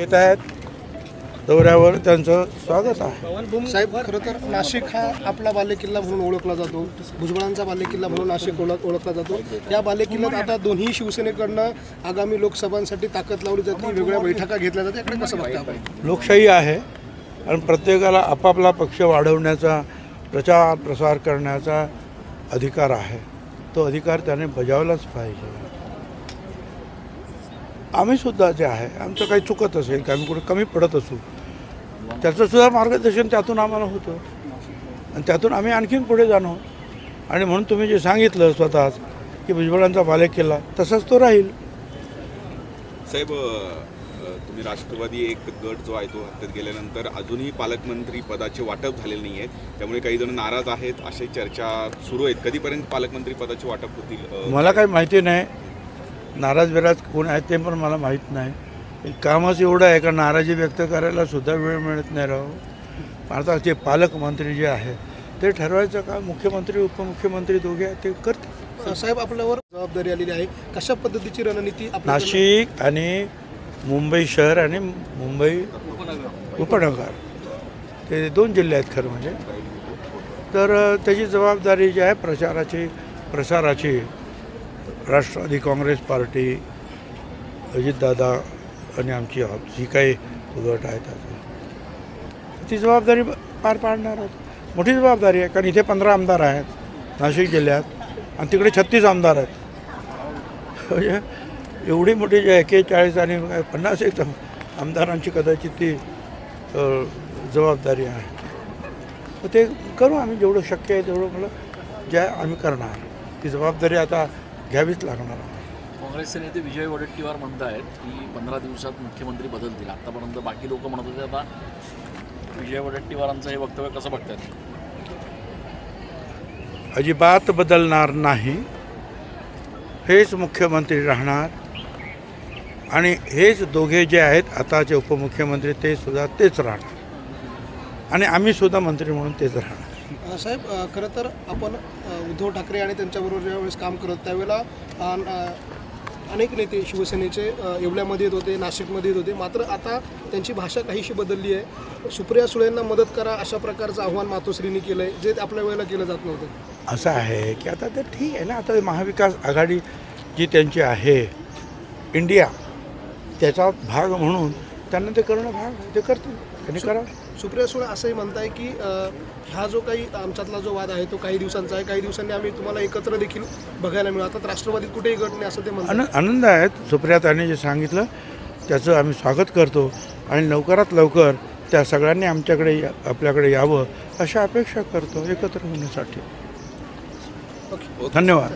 येत आहेत दौऱ्यावर, त्यांचं स्वागत आहे। साहेब, खरं तर नाशिक हा आपला बालेकिल्ला म्हणून ओळखला जातो, भुजबळांचा बालेकिल्ला म्हणून नाशिक ओळखला जातो। या बालेकिल्ल्यात आता दोन्ही शिवसेनेकडनं आगामी लोकसभांसाठी ताकद लावली जाते, वेगळ्या बैठका घेतल्या जाते, याकडे कसं बघता आपण? लोकशाही आहे आणि प्रत्येकाला आपापला पक्ष वाढवण्याचा, प्रचार प्रसार करण्याचा अधिकार आहे। तो अधिकार त्याने बजावलाच पाहिजे। आम्ही सुद्धा जे आहे, आमचं काही चुकत असेल, काही कुठे कमी पडत असू, त्याचं सुद्धा मार्गदर्शन त्यातून आम्हाला होतं आणि त्यातून आम्ही आणखीन पुढे जाणं। आणि म्हणून तुम्ही जे सांगितलं स्वतःच की भुजबळांचा बालेकिल्ला, तसाच तो राहील। साहेब, तुम्ही राष्ट्रवादी एक गट जो आहे तो हत्यात गेल्यानंतर अजूनही पालकमंत्री पदाचे वाटप झालेले नाही आहेत, त्यामुळे काही जण नाराज आहेत, अशी चर्चा सुरू आहेत। कधीपर्यंत पालकमंत्री पदाचे वाटप होतील? मला काही माहिती नाही, नाराज बिराज कोण आहे ते पण मला माहीत नाही। कामच एवढं आहे का नाराजी व्यक्त करायला सुद्धा वेळ मिळत नाही राव। आता जे पालकमंत्री जे आहे ते ठरवायचं का मुख्यमंत्री उपमुख्यमंत्री दोघे आहेत ते करतील। साहेब, आपल्यावर जबाबदारी आलेली आहे, कशा पद्धतीची रणनीती? नाशिक आणि मुंबई शहर आणि मुंबई उपनगर ते दोन जिल्हे आहेत खरं म्हणजे। तर त्याची जबाबदारी जी आहे प्रसाराची राष्ट्रवादी काँग्रेस पार्टी, अजितदादा आणि आमची जी काही गट आहे ती जबाबदारी पार पाडणार आहोत। मोठी जबाबदारी आहे, कारण इथे 15 आमदार आहेत नाशिक जिल्ह्यात आणि तिकडे 36 आमदार आहेत। म्हणजे एवढी मोठी जी 41 आणि 50 आमदारांची कदाचित ती जबाबदारी आहे। ते करू आम्ही, जेवढं शक्य आहे तेवढं मला जे आम्ही करणार। ती जबाबदारी आता घ्यावीच लागणार। काँग्रेसचे नेते विजय वडेट्टीवार म्हणत आहेत की 15 दिवसात मुख्यमंत्री बदलतील। आतापर्यंत बाकी लोक म्हणत होते, आता विजय वडेट्टीवारांचं हे वक्तव्य कसं बघतात? अजिबात बदलणार नाही, हेच मुख्यमंत्री राहणार आणि हेच दोघे जे आहेत आताचे उपमुख्यमंत्री ते सुद्धा तेच राहणार आणि आम्ही सुद्धा मंत्री म्हणून तेच राहणार। साहेब, खरं तर आपण उद्धव ठाकरे आणि त्यांच्याबरोबर ज्यावेळेस काम करत त्यावेळेला अनेक नेते शिवसेनेचे येवल्यामध्ये येत होते, नाशिकमध्ये येत होते, मात्र आता त्यांची भाषा काहीशी बदलली आहे। सुप्रिया सुळेंना मदत करा अशा प्रकारचं आव्हान मातोश्रींनी केलं आहे, जे आपल्या वेळेला केलं जात नव्हतं। असं आहे की आता ते ठीक आहे ना, आता महाविकास आघाडी जी त्यांची आहे इंडिया, त्याचा भाग म्हणून त्यांना ते करणं भाग ते करतील, त्यांनी करावं। सुप्रिया सुळे असंही म्हणताय की हा जो काही आमच्यातला जो वाद आहे तो काही दिवसांचा आहे, काही दिवसांनी आम्ही तुम्हाला एकत्र देखील बघायला मिळू। आता राष्ट्रवादीत कुठेही गट नाही असं ते म्हणतात। आनंद आहे सुप्रियाताईंनी जे सांगितलं त्याचं आम्ही स्वागत करतो आणि लवकरात लवकर त्या सगळ्यांनी आपल्याकडे यावं अशा अपेक्षा करतो एकत्र होण्यासाठी। धन्यवाद।